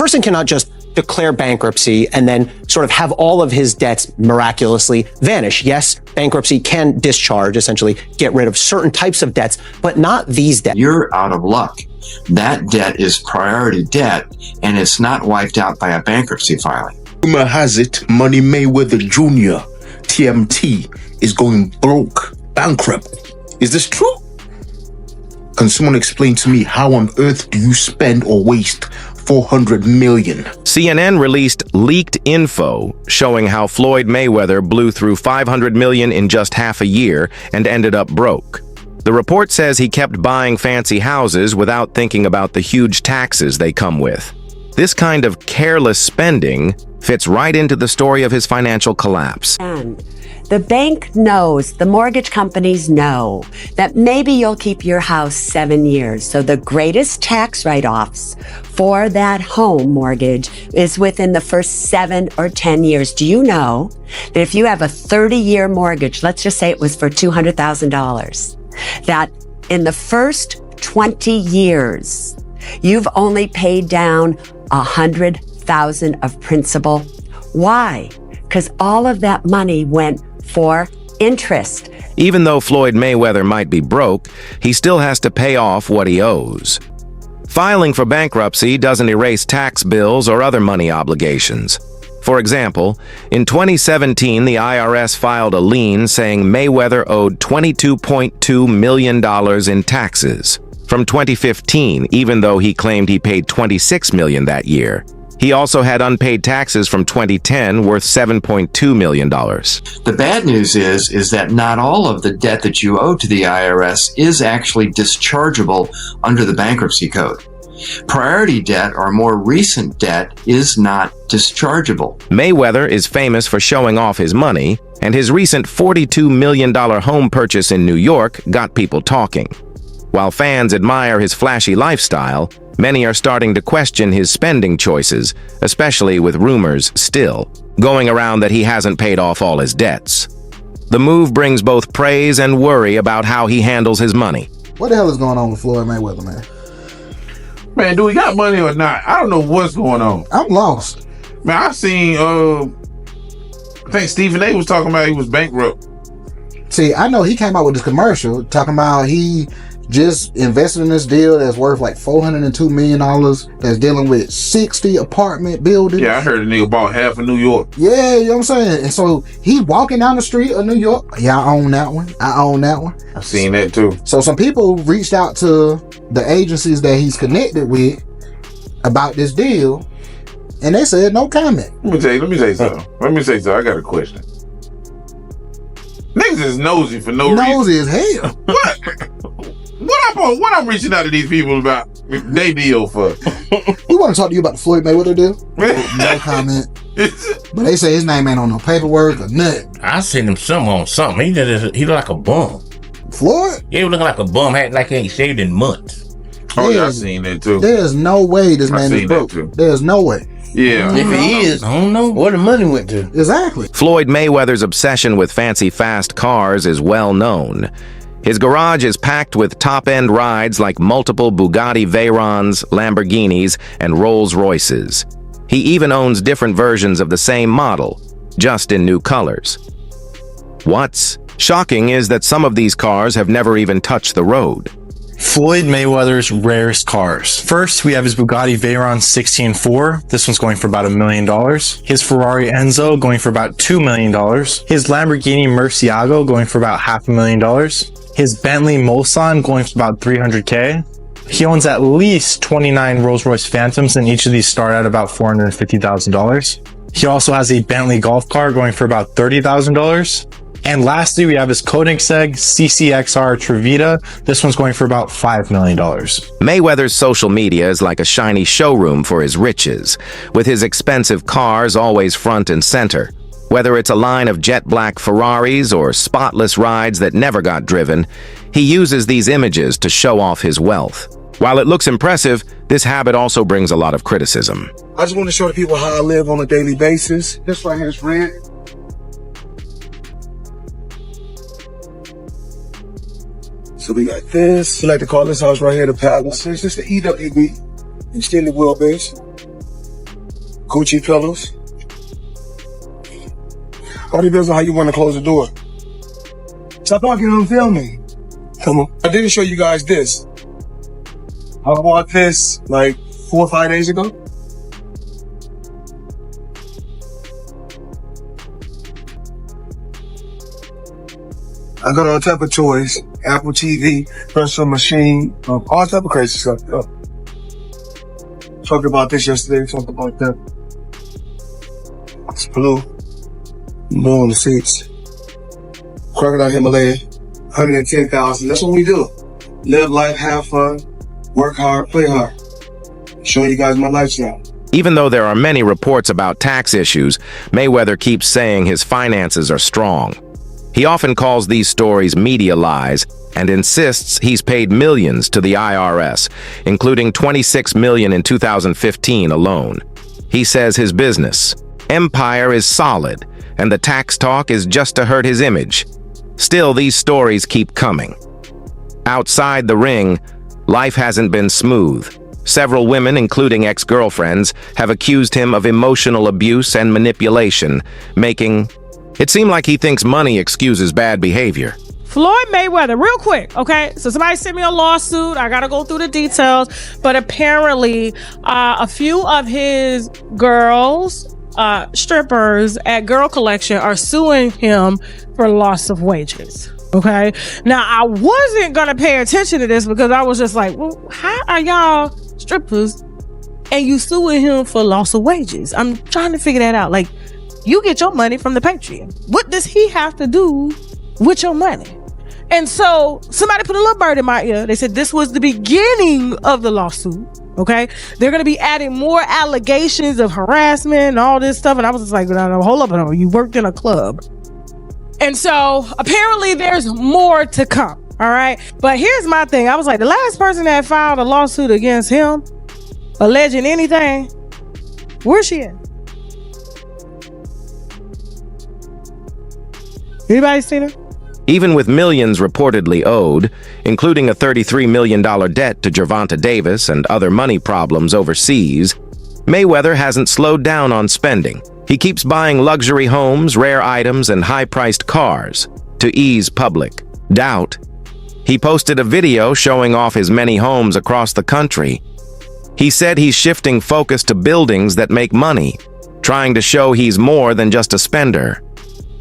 person cannot just declare bankruptcy and then sort of have all of his debts miraculously vanish. Yes, bankruptcy can discharge, essentially get rid of certain types of debts, but not these debts. You're out of luck. That debt is priority debt, and it's not wiped out by a bankruptcy filing. Rumor has it Money Mayweather Jr., TMT, is going broke, bankrupt. Is this true? Can someone explain to me how on earth do you spend or waste $400 million? CNN released leaked info showing how Floyd Mayweather blew through $500 million in just half a year and ended up broke. The report says he kept buying fancy houses without thinking about the huge taxes they come with. This kind of careless spending fits right into the story of his financial collapse. And the bank knows, the mortgage companies know that maybe you'll keep your house 7 years. So the greatest tax write-offs for that home mortgage is within the first 7 or 10 years. Do you know that if you have a 30-year mortgage, let's just say it was for $200,000, that in the first 20 years, you've only paid down $100,000 of principal? Why? Because all of that money went for interest. Even though Floyd Mayweather might be broke, he still has to pay off what he owes. Filing for bankruptcy doesn't erase tax bills or other money obligations. For example, in 2017, the IRS filed a lien saying Mayweather owed $22.2 million in taxes from 2015, even though he claimed he paid $26 million that year. He also had unpaid taxes from 2010 worth $7.2 million. The bad news is that not all of the debt that you owe to the IRS is actually dischargeable under the bankruptcy code. Priority debt or more recent debt is not dischargeable. Mayweather is famous for showing off his money, and his recent $42 million home purchase in New York got people talking. While fans admire his flashy lifestyle, many are starting to question his spending choices, especially with rumors still going around that he hasn't paid off all his debts. The move brings both praise and worry about how he handles his money. What the hell is going on with Floyd Mayweather, man? Man, do we got money or not? I don't know what's going on. I'm lost. Man, I seen, I think Stephen A was talking about he was bankrupt. See, I know he came out with this commercial talking about he just invested in this deal that's worth like $402 million that's dealing with 60 apartment buildings. Yeah, I heard a nigga bought half of New York. Yeah, you know what I'm saying? And so he walking down the street of New York. Yeah, I own that one. I own that one. I've seen that too. So some people reached out to the agencies that he's connected with about this deal, and they said no comment. Let me say something. I got a question. Niggas is nosy for no reason. Nosy as hell. What I'm reaching out to these people about they deal for? We want to talk to you about the Floyd Mayweather deal. No comment. But they say his name ain't on no paperwork or nothing. I seen him on something. He look like a bum. Floyd? Yeah, he looking like a bum. Like he ain't shaved in months. Oh, yeah, I seen that too. There's no way this man is broke. There's no way. Yeah. If he is, I don't know where the money went to. Exactly. Floyd Mayweather's obsession with fancy fast cars is well known. His garage is packed with top-end rides like multiple Bugatti Veyrons, Lamborghinis, and Rolls-Royces. He even owns different versions of the same model, just in new colors. What's shocking is that some of these cars have never even touched the road. Floyd Mayweather's rarest cars. First, we have his Bugatti Veyron 16-4. This one's going for about $1 million. His Ferrari Enzo going for about $2 million. His Lamborghini Murcielago going for about $500,000. His Bentley Mulsanne going for about $300K. He owns at least 29 Rolls-Royce Phantoms, and each of these start at about $450,000. He also has a Bentley golf car going for about $30,000. And lastly, we have his Koenigsegg CCXR Trevita. This one's going for about $5 million. Mayweather's social media is like a shiny showroom for his riches, with his expensive cars always front and center. Whether it's a line of jet black Ferraris or spotless rides that never got driven, he uses these images to show off his wealth. While it looks impressive, this habit also brings a lot of criticism. I just want to show the people how I live on a daily basis. This right here is rent. So we got this. We like to call this house right here the Palace. It's just the EWB, extended wheelbase. Gucci pillows. All depends on how you want to close the door. Stop talking and film me. Come on. I didn't show you guys this. I bought this like 4 or 5 days ago. I got all type of toys, Apple TV, personal machine, all type of crazy stuff. Talked about this yesterday, talked about that. It's blue on the seats. Crocodile Himalaya, 110,000. That's what we do. Live life, have fun, work hard, play hard. Show you guys my lifestyle. Even though there are many reports about tax issues, Mayweather keeps saying his finances are strong. He often calls these stories media lies and insists he's paid millions to the IRS, including $26 million in 2015 alone. He says his business, empire, is solid, and the tax talk is just to hurt his image. Still, these stories keep coming. Outside the ring, life hasn't been smooth. Several women, including ex-girlfriends, have accused him of emotional abuse and manipulation, making it seem like he thinks money excuses bad behavior. Floyd Mayweather, real quick, okay? So somebody sent me a lawsuit. I gotta go through the details. But apparently, a few of his girls, strippers at Girl Collection are suing him for loss of wages. Okay? Now, I wasn't gonna pay attention to this because I was just like, well, how are y'all strippers and you suing him for loss of wages? I'm trying to figure that out. Like, you get your money from the Patreon. What does he have to do with your money? And so somebody put a little bird in my ear. They said this was the beginning of the lawsuit. Okay. They're going to be adding more allegations of harassment and all this stuff. And I was just like, no, hold up. You worked in a club. And so apparently there's more to come. All right. But here's my thing. I was like, the last person that filed a lawsuit against him, alleging anything, where's she at? Anybody seen her? Even with millions reportedly owed, including a $33 million debt to Gervonta Davis and other money problems overseas, Mayweather hasn't slowed down on spending. He keeps buying luxury homes, rare items, and high-priced cars to ease public doubt. He posted a video showing off his many homes across the country. He said he's shifting focus to buildings that make money, trying to show he's more than just a spender.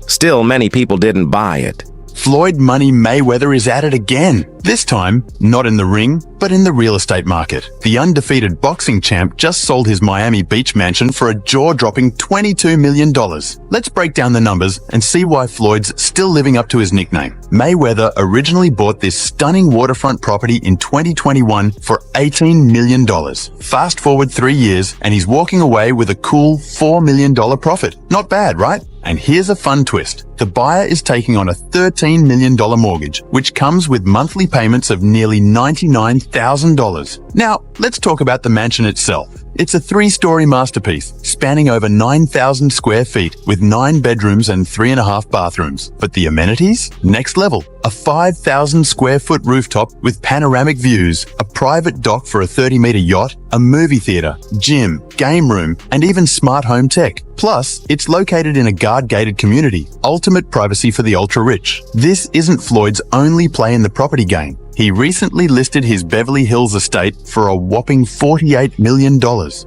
Still, many people didn't buy it. Floyd Money Mayweather is at it again. This time, not in the ring, but in the real estate market. The undefeated boxing champ just sold his Miami Beach mansion for a jaw-dropping $22 million. Let's break down the numbers and see why Floyd's still living up to his nickname. Mayweather originally bought this stunning waterfront property in 2021 for $18 million. Fast forward 3 years and he's walking away with a cool $4 million profit. Not bad, right? And here's a fun twist. The buyer is taking on a $13 million mortgage, which comes with monthly payments of nearly $99,000. Now, let's talk about the mansion itself. It's a 3-story masterpiece, spanning over 9,000 square feet with 9 bedrooms and 3.5 bathrooms. But the amenities? Next level. A 5,000 square foot rooftop with panoramic views, a private dock for a 30-meter yacht, a movie theater, gym, game room, and even smart home tech. Plus, it's located in a guard-gated community, ultimate privacy for the ultra-rich. This isn't Floyd's only play in the property game. He recently listed his Beverly Hills estate for a whopping $48 million.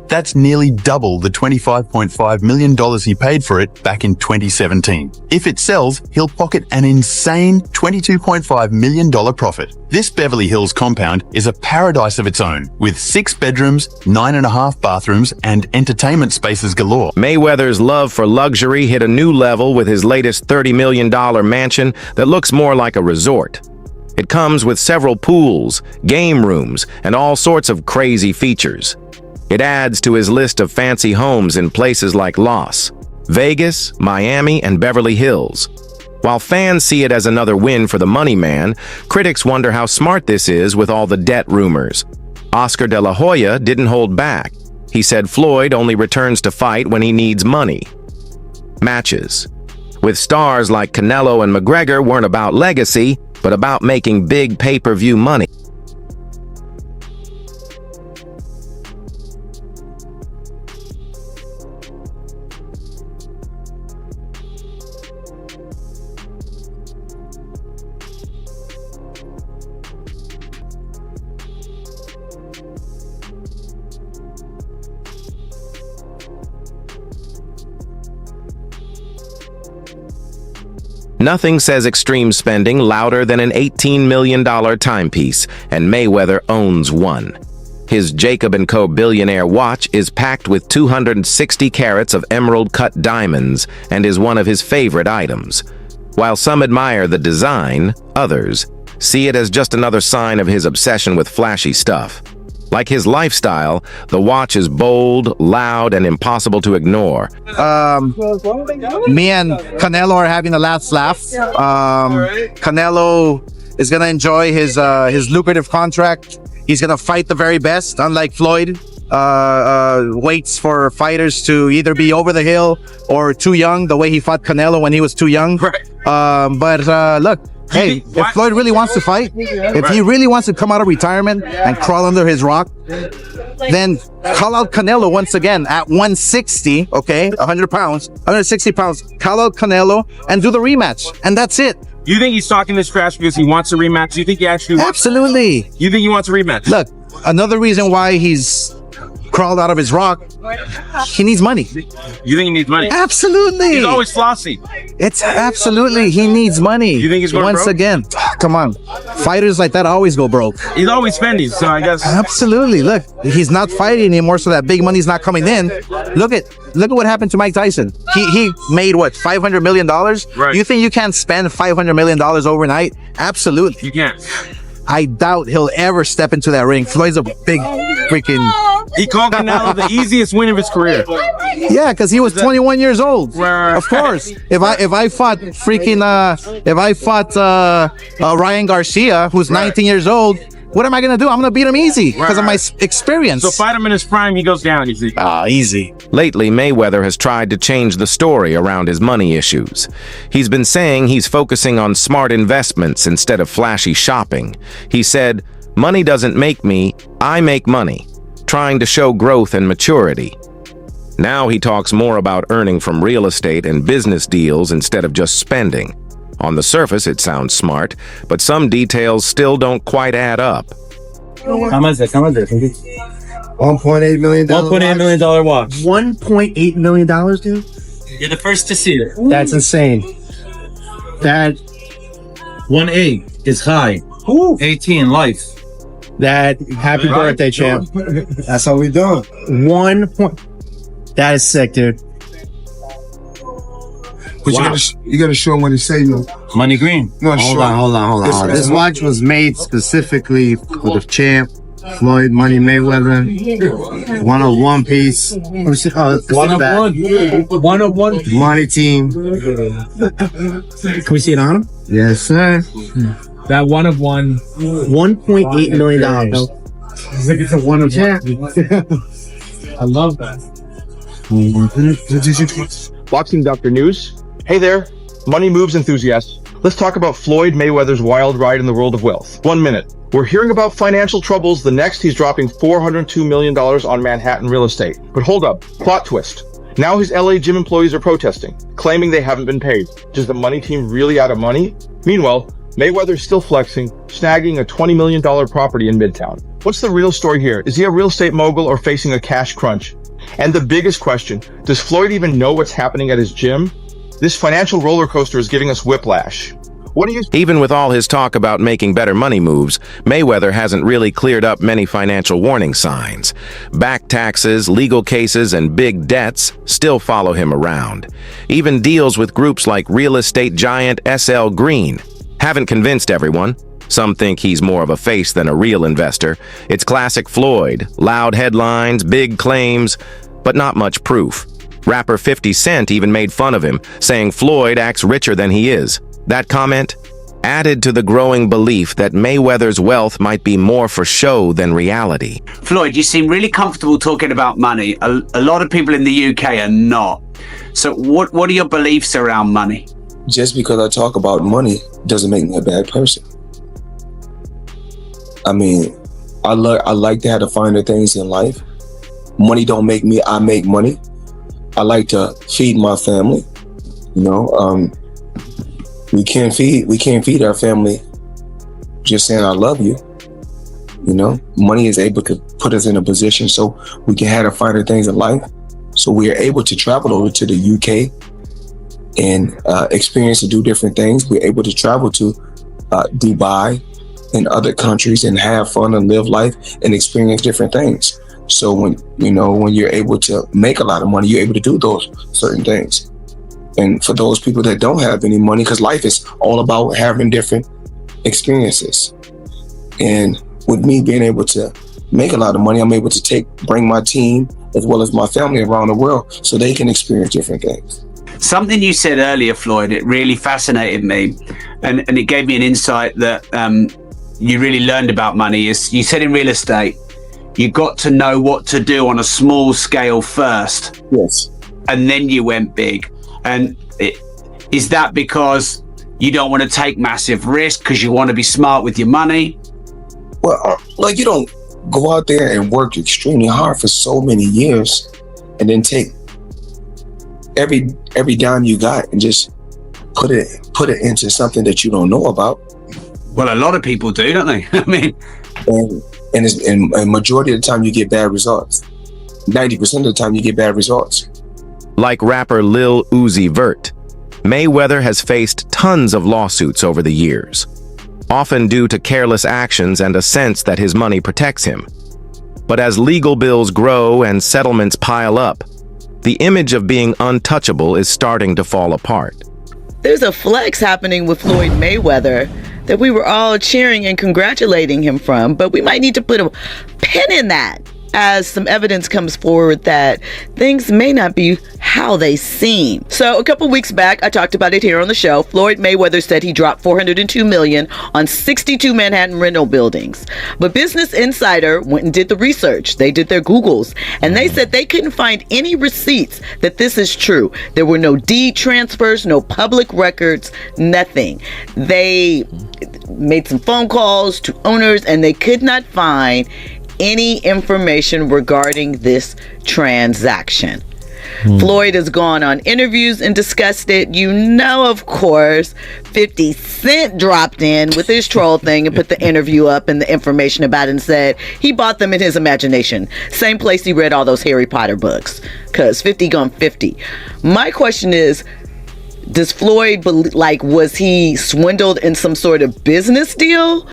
That's nearly double the $25.5 million he paid for it back in 2017. If it sells, he'll pocket an insane $22.5 million profit. This Beverly Hills compound is a paradise of its own, with 6 bedrooms, 9.5 bathrooms, and entertainment spaces galore. Mayweather's love for luxury hit a new level with his latest $30 million mansion that looks more like a resort. It comes with several pools, game rooms, and all sorts of crazy features. It adds to his list of fancy homes in places like Las Vegas, Miami, and Beverly Hills. While fans see it as another win for the money man, critics wonder how smart this is with all the debt rumors. Oscar de la Hoya didn't hold back. He said Floyd only returns to fight when he needs money. Matches with stars like Canelo and McGregor weren't about legacy, but about making big pay-per-view money. Nothing says extreme spending louder than an $18 million timepiece, and Mayweather owns one. His Jacob & Co. billionaire watch is packed with 260 carats of emerald-cut diamonds and is one of his favorite items. While some admire the design, others see it as just another sign of his obsession with flashy stuff. Like his lifestyle, the watch is bold, loud, and impossible to ignore. Me and Canelo are having the last laugh. Canelo is gonna enjoy his lucrative contract. He's gonna fight the very best, unlike Floyd. Waits for fighters to either be over the hill or too young, the way he fought Canelo when he was too young. But look, hey, if Floyd really wants to fight, if he really wants to come out of retirement and crawl under his rock, then call out Canelo once again at 160, okay, 100 pounds, 160 pounds, call out Canelo and do the rematch, and that's it. You think he's talking this trash because he wants a rematch? Do you think he actually wants Absolutely. You think he wants a rematch? Look, another reason why he's crawled out of his rock, he needs money. You think he needs money? Absolutely. He's always flossy. It's absolutely, he needs money. You think he's going Once broke? again, come on. Fighters like that always go broke. He's always spending, so I guess. Absolutely. Look, he's not fighting anymore, so that big money's not coming in. Look at what happened to Mike Tyson. He made what, $500 million? Right. You think you can't spend $500 million overnight? Absolutely. You can't. I doubt he'll ever step into that ring. Floyd's a big freaking... He called Canelo the easiest win of his career. Yeah, because he was 21 years old. Of course. If I fought Ryan Garcia, who's 19 years old, what am I gonna do? I'm gonna beat him easy because of my experience. So fight him in his prime, he goes down, you see. Easy. Lately, Mayweather has tried to change the story around his money issues. He's been saying he's focusing on smart investments instead of flashy shopping. He said, "Money doesn't make me, I make money," trying to show growth and maturity. Now he talks more about earning from real estate and business deals instead of just spending. On the surface, it sounds smart, but some details still don't quite add up. How much is it? $1.8 million. $1.8 million watch. $1.8 million, dude? You're the first to see it. That's insane. That 1.8 is high. 18 life. That happy birthday, champ. That's how we doing. 1 point. That is sick, dude. But you gotta show him what he's saying. Money green. No, hold on. This watch was made specifically for the champ, Floyd Money Mayweather. 101 piece. One of one. Money team. Can we see it on him? Yes, sir. That one of one. $1.8 million. I think it's a one of one. I love that. Boxing Doctor News. Hey there, money moves enthusiasts. Let's talk about Floyd Mayweather's wild ride in the world of wealth. 1 minute. We're hearing about financial troubles. The next, he's dropping $402 million on Manhattan real estate. But hold up, plot twist. Now his LA gym employees are protesting, claiming they haven't been paid. Is the money team really out of money? Meanwhile, Mayweather's still flexing, snagging a $20 million property in Midtown. What's the real story here? Is he a real estate mogul or facing a cash crunch? And the biggest question, does Floyd even know what's happening at his gym? This financial roller coaster is giving us whiplash. What do you... Even with all his talk about making better money moves, Mayweather hasn't really cleared up many financial warning signs. Back taxes, legal cases, and big debts still follow him around. Even deals with groups like real estate giant SL Green haven't convinced everyone. Some think he's more of a face than a real investor. It's classic Floyd, loud headlines, big claims, but not much proof. Rapper 50 Cent even made fun of him, saying Floyd acts richer than he is. That comment added to the growing belief that Mayweather's wealth might be more for show than reality. Floyd, you seem really comfortable talking about money. A lot of people in the UK are not. So what are your beliefs around money? Just because I talk about money doesn't make me a bad person. I mean, I like to have the finer things in life. Money don't make me, I make money. I like to feed my family. You know, we can't feed our family just saying I love you. You know, money is able to put us in a position so we can have the finer things in life. So we are able to travel over to the UK and experience and do different things. We're able to travel to Dubai and other countries and have fun and live life and experience different things. So when you're able to make a lot of money, you're able to do those certain things. And for those people that don't have any money, because life is all about having different experiences. And with me being able to make a lot of money, I'm able to bring my team as well as my family around the world so they can experience different things. Something you said earlier, Floyd, it really fascinated me, and it gave me an insight that you really learned about money. Is you said in real estate, you got to know what to do on a small scale first. Yes. And then you went big. And is that because you don't want to take massive risk because you want to be smart with your money? Well, like, you don't go out there and work extremely hard for so many years and then take every dime you got and just put it into something that you don't know about. Well, a lot of people do, don't they? I mean, and a majority of the time you get bad results. 90% of the time you get bad results. Like rapper Lil Uzi Vert, Mayweather has faced tons of lawsuits over the years, often due to careless actions and a sense that his money protects him. But as legal bills grow and settlements pile up, the image of being untouchable is starting to fall apart. There's a flex happening with Floyd Mayweather that we were all cheering and congratulating him from, but we might need to put a pin in that as some evidence comes forward that things may not be how they seem. So a couple weeks back, I talked about it here on the show. Floyd Mayweather said he dropped $402 million on 62 Manhattan rental buildings. But Business Insider went and did the research. They did their Googles, and they said they couldn't find any receipts that this is true. There were no deed transfers, no public records, nothing. They made some phone calls to owners, and they could not find any information regarding this transaction. Floyd has gone on interviews and discussed it. You know, of course, 50 Cent dropped in with his troll thing and put the interview up and the information about it and said he bought them in his imagination. Same place he read all those Harry Potter books, because 50 gone 50. My question is, does Floyd, was he swindled in some sort of business deal?